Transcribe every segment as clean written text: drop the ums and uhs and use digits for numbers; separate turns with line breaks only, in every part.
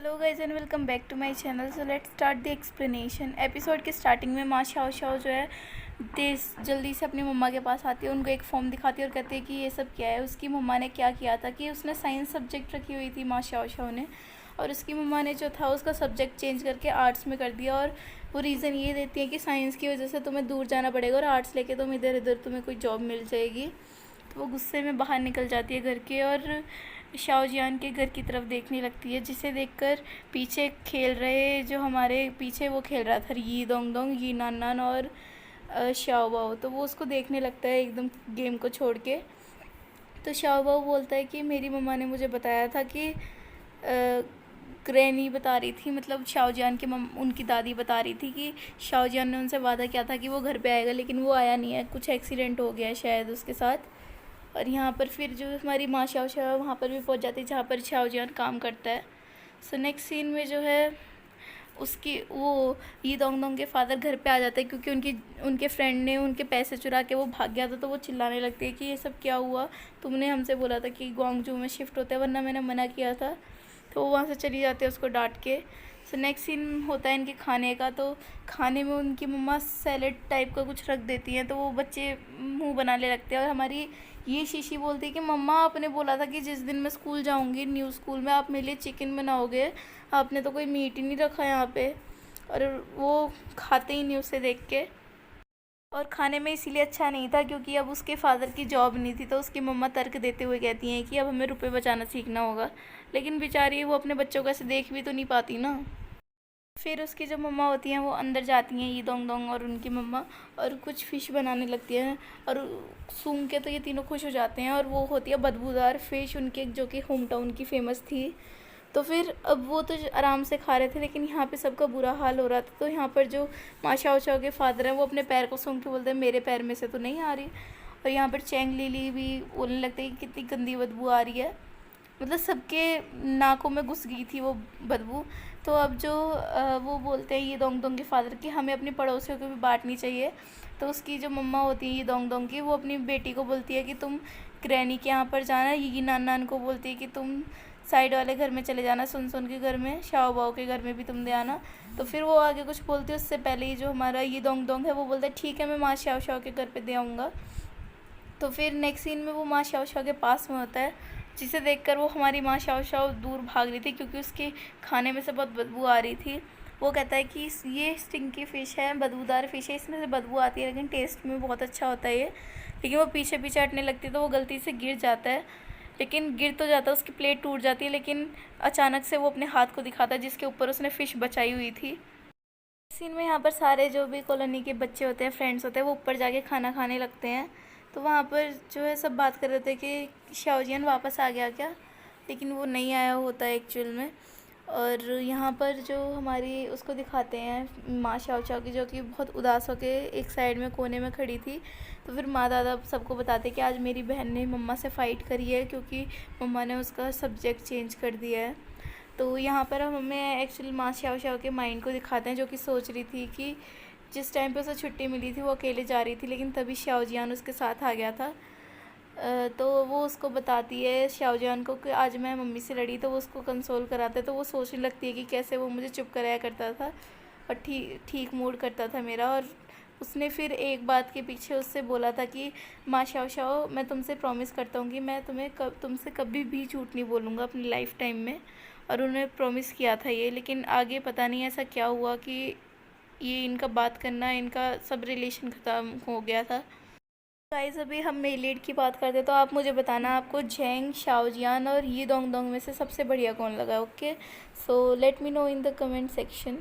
Hello guys and welcome back to my channel. So let's start the explanation. Episode के starting में माँ Shao Shao जो है तेज जल्दी से अपनी मम्मा के पास आती है, उनको एक फॉर्म दिखाती है और कहती है कि ये सब क्या है। उसकी मम्मा ने क्या किया था कि उसने साइंस सब्जेक्ट रखी हुई थी माँ शाओ शाओ ने, और उसकी मम्मा ने जो था उसका सब्जेक्ट चेंज करके आर्ट्स में कर दिया। और वो रीज़न ये देती है कि साइंस की वजह से तुम्हें दूर जाना पड़ेगा और आर्ट्स लेके तुम इधर इधर तुम्हें कोई जॉब मिल जाएगी। तो वो गुस्से में बाहर निकल जाती है घर के और शाओ जियान के घर की तरफ देखने लगती है, जिसे देखकर पीछे खेल रहे जो हमारे पीछे वो खेल रहा था यी दोंग दोंग, यी नान नान और शाओ बाओ। तो वो उसको देखने लगता है एकदम गेम को छोड़ के। तो शाओ बाओ बोलता है कि मेरी मम्मा ने मुझे बताया था कि ग्रैनी बता रही थी, मतलब शाओ जियान की उनकी दादी बता रही थी कि शाओ जियान ने उनसे वादा किया था कि वो घर पे आएगा, लेकिन वो आया नहीं है, कुछ एक्सीडेंट हो गया है शायद उसके साथ। और यहाँ पर फिर जो हमारी माँ शाओ शाओ वहाँ पर भी पहुँच जाती है जहाँ पर शाओ जियान काम करता है। सो नेक्स्ट सीन में जो है उसकी वो ये दोंग दोंग के फादर घर पे आ जाते हैं, क्योंकि उनके फ्रेंड ने उनके पैसे चुरा के वो भाग गया था। तो वो चिल्लाने लगती है कि ये सब क्या हुआ, तुमने हमसे बोला था कि ग्वांगजू में शिफ्ट होते हैं, वरना मैंने मना किया था। तो वो वहाँ से चली जाती है उसको डांट के। सो नेक्स्ट सीन होता है इनके खाने का। तो खाने में उनकी मम्मा सैलेड टाइप का कुछ रख देती हैं, तो वो बच्चे मुंह बनाने लगते हैं। और हमारी ये शीशी बोलती है कि मम्मा आपने बोला था कि जिस दिन मैं स्कूल जाऊंगी न्यू स्कूल में आप मेरे लिए चिकन बनाओगे, आपने तो कोई मीट ही नहीं रखा यहाँ पे। और वो खाते ही नहीं उसे देख के। और खाने में इसीलिए अच्छा नहीं था क्योंकि अब उसके फादर की जॉब नहीं थी। तो उसकी मम्मा तर्क देते हुए कहती हैं कि अब हमें रुपए बचाना सीखना होगा, लेकिन बेचारी वो अपने बच्चों को ऐसे देख भी तो नहीं पाती ना। फिर उसकी जो मम्मा होती हैं वो अंदर जाती हैं, ये दोंग दोंग और उनकी मम्मा, और कुछ फ़िश बनाने लगती हैं। और सूंघ के तो ये तीनों खुश हो जाते हैं, और वो होती है बदबूदार फ़िश उनके, जो कि होम टाउन की फ़ेमस थी। तो फिर अब वो तो आराम से खा रहे थे, लेकिन यहाँ पे सबका बुरा हाल हो रहा था। तो यहाँ पर जो माँ शाओ शाओ के फादर हैं वो अपने पैर को सूंघ के बोलते हैं मेरे पैर में से तो नहीं आ रही। और यहाँ पर चैंग लीली भी बोलने लगते हैं कि कितनी गंदी बदबू आ रही है, मतलब सबके नाकों में घुस गई थी वो बदबू। तो अब जो वो बोलते हैं ये दोंग दोंग के फादर कि हमें अपने पड़ोसियों को भी बांटनी चाहिए। तो उसकी जो मम्मा होती है ये दोंग दोंग की, वो अपनी बेटी को बोलती है कि तुम ग्रैनी के यहाँ पर जाना। ये नान नान को बोलती है कि तुम साइड वाले घर में चले जाना, सुन सुन के घर में, शाओ बाओ के घर में भी तुम दे आना। तो फिर वो आगे कुछ बोलती है उससे पहले ही जो हमारा ये दोंग दोंग है वो बोलता है ठीक है मैं माँ शाओ शाओ के घर पे दे आऊँगा। तो फिर नेक्स्ट सीन में वो माँ शाओ शाओ के पास में होता है, जिसे देखकर वो हमारी माँ शाओ शाओ दूर भाग रही थी क्योंकि उसके खाने में से बहुत बदबू आ रही थी। वो कहता है कि ये स्टिंकी फ़िश है, बदबूदार फ़िश है, इसमें से बदबू आती है, लेकिन टेस्ट में बहुत अच्छा होता है ये। लेकिन वो पीछे पीछे हटने लगती है तो वो गलती से गिर जाता है, लेकिन गिर तो जाता है, उसकी प्लेट टूट जाती है। लेकिन अचानक से वो अपने हाथ को दिखाता है जिसके ऊपर उसने फ़िश बचाई हुई थी। सीन में यहाँ पर सारे जो भी कॉलोनी के बच्चे होते हैं, फ्रेंड्स होते हैं, वो ऊपर जाके खाना खाने लगते हैं। तो वहाँ पर जो है सब बात कर रहे थे कि शाओजियन वापस आ गया क्या, लेकिन वो नहीं आया होता है एक्चुअल में। और यहाँ पर जो हमारी उसको दिखाते हैं माँ शाओ शाओ की, जो कि बहुत उदास होकर एक साइड में कोने में खड़ी थी। तो फिर माँ दादा सबको बताते कि आज मेरी बहन ने मम्मा से फ़ाइट करी है क्योंकि मम्मा ने उसका सब्जेक्ट चेंज कर दिया है। तो यहाँ पर हम हमें एक्चुअली माँ शाओ शाओ के माइंड को दिखाते हैं, जो कि सोच रही थी कि जिस टाइम पे उसे छुट्टी मिली थी वो अकेले जा रही थी, लेकिन तभी शाओ जियान उसके साथ आ गया था। तो वो उसको बताती है शाओ जियान को कि आज मैं मम्मी से लड़ी, तो वो उसको कंसोल कराता है। तो वो सोचने लगती है कि कैसे वो मुझे चुप कराया करता था और ठीक ठीक मूड करता था मेरा। और उसने फिर एक बात के पीछे उससे बोला था कि माँ शाओ शाओ मैं तुमसे प्रॉमिस करता हूँ कि मैं तुमसे कभी भी झूठ नहीं बोलूँगा अपनी लाइफ टाइम में। और उन्होंने प्रॉमिस किया था ये, लेकिन आगे पता नहीं ऐसा क्या हुआ कि ये इनका बात करना, इनका सब रिलेशन ख़त्म हो गया था। गाइस अभी हम मेलिड की बात करते हैं, तो आप मुझे बताना आपको झेंग, शाओजियान और ये दोंग दोंग में से सबसे बढ़िया कौन लगा। Okay, so let me know in the comment section.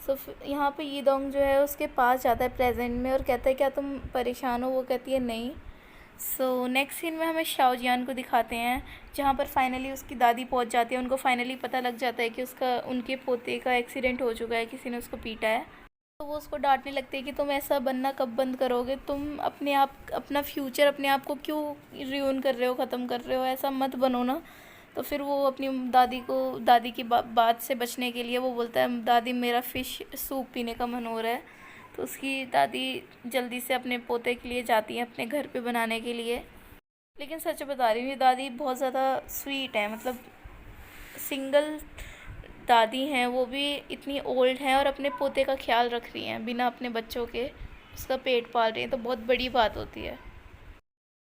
So यहाँ पे ये दोंग जो है उसके पास जाता है प्रेजेंट में और कहता है क्या तुम परेशान हो, वो कहती है नहीं। सो नेक्स्ट सीन में हमें शाओजियान को दिखाते हैं, जहाँ पर फाइनली उसकी दादी पहुँच जाती है। उनको फाइनली पता लग जाता है कि उनके पोते का एक्सीडेंट हो चुका है, किसी ने उसको पीटा है। तो वो उसको डांटने लगते हैं कि तुम ऐसा बनना कब बंद करोगे, तुम अपने आप अपना फ्यूचर अपने आप को क्यों रियून कर रहे हो, ख़त्म कर रहे हो, ऐसा मत बनो ना। तो फिर वो अपनी दादी की बात से बचने के लिए वो बोलता है दादी मेरा फ़िश सूप पीने का मन हो रहा है। तो उसकी दादी जल्दी से अपने पोते के लिए जाती है अपने घर पे बनाने के लिए। लेकिन सच बता रही हूँ ये दादी बहुत ज़्यादा स्वीट है, मतलब सिंगल दादी हैं वो भी इतनी ओल्ड हैं और अपने पोते का ख्याल रख रही हैं बिना अपने बच्चों के, उसका पेट पाल रही हैं, तो बहुत बड़ी बात होती है।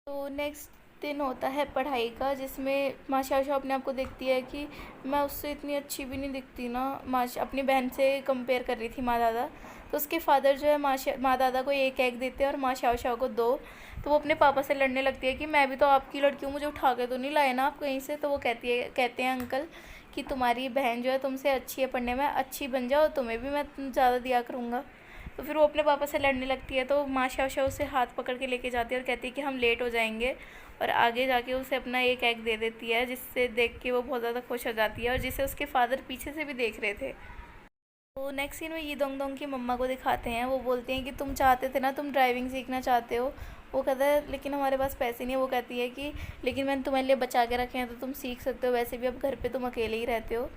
तो नेक्स्ट दिन होता है पढ़ाई का, जिसमें माशा अपने आप को देखती है कि मैं उससे इतनी अच्छी भी नहीं दिखती ना। अपनी बहन से कंपेयर कर रही थी माँ दादा। तो उसके फादर जो है माँ दादा को एक एग देते हैं और माँ शाओ को दो। तो वो अपने पापा से लड़ने लगती है कि मैं भी तो आपकी लड़की हूँ, मुझे उठा के तो नहीं लाए ना आप कहीं से। तो वो कहते हैं अंकल कि तुम्हारी बहन जो है तुमसे अच्छी है पढ़ने में, अच्छी बन जाओ, तुम्हें भी मैं ज़्यादा दिया करूँगा। तो फिर वो अपने पापा से लड़ने लगती है। तो माँ शाओ उसे हाथ पकड़ के लेके जाती है और कहती है कि हम लेट हो जाएंगे, और आगे जाके उसे अपना एक एग दे देती है, जिससे देख के वो बहुत ज़्यादा खुश हो जाती है और जिसे उसके फादर पीछे से भी देख रहे थे। तो नेक्स्ट सीन में ये दोंग दोंग की मम्मा को दिखाते हैं। वो बोलते हैं कि तुम चाहते थे ना, तुम ड्राइविंग सीखना चाहते हो। वो कहता है लेकिन हमारे पास पैसे नहीं है। वो कहती है कि लेकिन मैंने तुम्हारे लिए बचा के रखे हैं तो तुम सीख सकते हो, वैसे भी अब घर पे तुम अकेले ही रहते हो।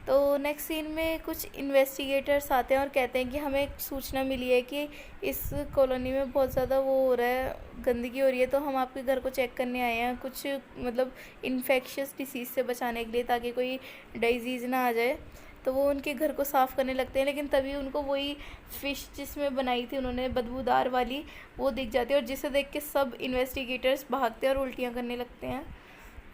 तो नेक्स्ट सीन में कुछ इन्वेस्टिगेटर्स आते हैं और कहते हैं कि हमें एक सूचना मिली है कि इस कॉलोनी में बहुत ज़्यादा वो हो रहा है, गंदगी हो रही है, तो हम आपके घर को चेक करने आए हैं, कुछ मतलब इन्फेक्शियस डिसीज़ से बचाने के लिए, ताकि कोई डिजीज़ ना आ जाए। तो वो उनके घर को साफ़ करने लगते हैं, लेकिन तभी उनको वही फ़िश जिसमें बनाई थी उन्होंने बदबूदार वाली, वो दिख जाती है, और जिसे देख के सब इन्वेस्टिगेटर्स भागते हैं और उल्टियाँ करने लगते हैं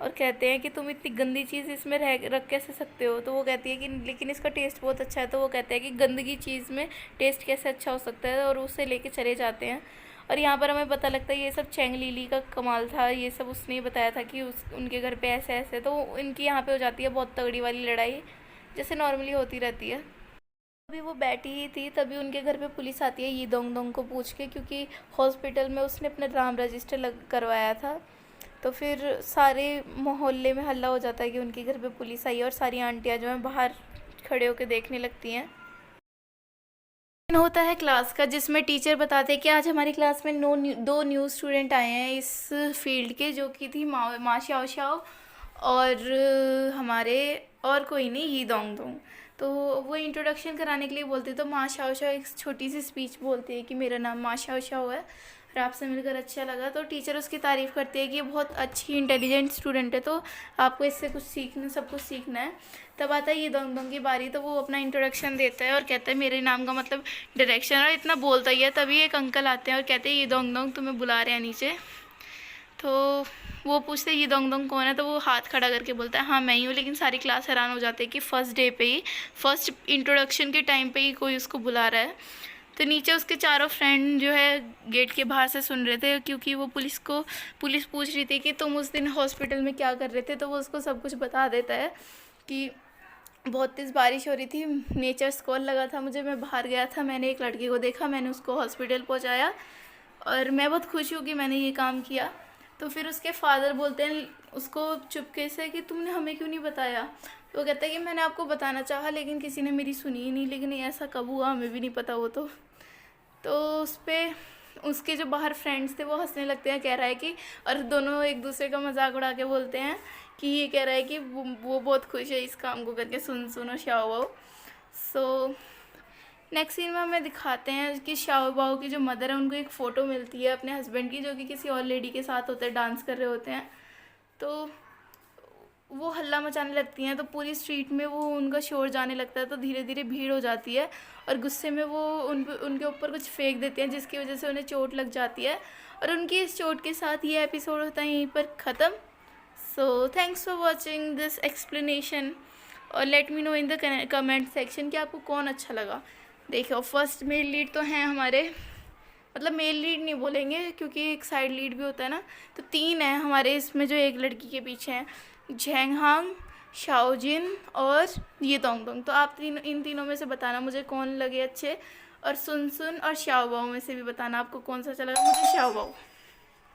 और कहते हैं कि तुम इतनी गंदी चीज़ इसमें रख कैसे सकते हो। तो वो कहती है कि लेकिन इसका टेस्ट बहुत अच्छा है। तो वो कहते हैं कि गंदगी चीज़ में टेस्ट कैसे अच्छा हो सकता है, और उसे लेके चले जाते हैं। और यहाँ पर हमें पता लगता है ये सब चैंग लीली का कमाल था, ये सब उसने बताया था कि उनके घर पे ऐसे ऐसे। तो इनकी यहाँ पे हो जाती है बहुत तगड़ी वाली लड़ाई, जैसे नॉर्मली होती रहती है। अभी वो बैठी ही थी, तभी उनके घर पे पुलिस आती है ये दोंग दोंग को पूछ के, क्योंकि हॉस्पिटल में उसने अपना नाम रजिस्टर करवाया था। तो फिर सारे मोहल्ले में हल्ला हो जाता है कि उनके घर पे पुलिस आई है, और सारी आंटियाँ जो हैं बाहर खड़े होकर देखने लगती हैं। होता है क्लास का, जिसमें टीचर बताते हैं कि आज हमारी क्लास में दो न्यू स्टूडेंट आए हैं इस फील्ड के, जो कि थी माँ शाओ शाओ और हमारे और कोई नहीं, ये दोंग दोंग। तो वो इंट्रोडक्शन कराने के लिए बोलते, तो माँ शाओ शाओ एक छोटी सी स्पीच बोलती है कि मेरा नाम माँ शाओ शाओ है और आपसे मिलकर अच्छा लगा। तो टीचर उसकी तारीफ़ करती है कि ये बहुत अच्छी इंटेलिजेंट स्टूडेंट है, तो आपको इससे कुछ सीखना, सब कुछ सीखना है। तब आता है ये दोंग दोंग की बारी। तो वो अपना इंट्रोडक्शन देता है और कहता है मेरे नाम का मतलब डायरेक्शन, और इतना बोलता ही है। तभी एक अंकल आते हैं और कहते हैं ये दोंग दोंग तुम्हें बुला रहे हैं नीचे। तो वो पूछते ये दोंग दोंग कौन है। तो वो हाथ खड़ा करके बोलता है हाँ मैं ही हूँ। लेकिन सारी क्लास हैरान हो जाते हैं कि फर्स्ट डे पे ही, फर्स्ट इंट्रोडक्शन के टाइम पे ही कोई उसको बुला रहा है। तो नीचे उसके चारों फ्रेंड जो है गेट के बाहर से सुन रहे थे, क्योंकि वो पुलिस पूछ रही थी कि तुम उस दिन हॉस्पिटल में क्या कर रहे थे। तो वो उसको सब कुछ बता देता है कि बहुत तेज़ बारिश हो रही थी, नेचर्स कॉल लगा था मुझे, मैं बाहर गया था, मैंने एक लड़की को देखा, मैंने उसको हॉस्पिटल पहुंचाया और मैं बहुत खुश हूँ कि मैंने ये काम किया। तो फिर उसके फादर बोलते हैं उसको चुपके से कि तुमने हमें क्यों नहीं बताया। तो वो कहता है कि मैंने आपको बताना चाहा लेकिन किसी ने मेरी सुनी ही नहीं, लेकिन ये ऐसा कब हुआ हमें भी नहीं पता। वो तो उस पर उसके जो बाहर फ्रेंड्स थे वो हंसने लगते हैं, कह रहा है कि, और दोनों एक दूसरे का मजाक उड़ा के बोलते हैं कि ये कह रहा है कि वो बहुत खुश है इस काम को करके, सुन और शाओ बाओ। सो नेक्स्ट सीन में हमें दिखाते हैं कि शाओ बाओ की जो मदर है उनको एक फ़ोटो मिलती है अपने हस्बैंड की, जो कि किसी और लेडी के साथ होते हैं, डांस कर रहे होते हैं। तो वो हल्ला मचाने लगती हैं, तो पूरी स्ट्रीट में वो उनका शोर जाने लगता है। तो धीरे धीरे भीड़ हो जाती है और गुस्से में वो उनके ऊपर कुछ फेंक देते हैं, जिसकी वजह से उन्हें चोट लग जाती है। और उनकी इस चोट के साथ ये एपिसोड होता है यहीं पर ख़त्म। So thanks for watching this explanation, और let me know in the comment section कि आपको कौन अच्छा लगा। देखो फर्स्ट मेल लीड तो हैं हमारे, मतलब मेल लीड नहीं बोलेंगे क्योंकि एक साइड लीड भी होता है ना, तो 3 हैं हमारे इसमें जो एक लड़की के पीछे हैं, झेंग हांग, शाओजिन और ये दोंग दोंग। तो आप इन तीनों में से बताना मुझे कौन लगे अच्छे, और सुन और शाओ बाओ में से भी बताना आपको कौन सा अच्छा लगा। मुझे शाओ बाओ।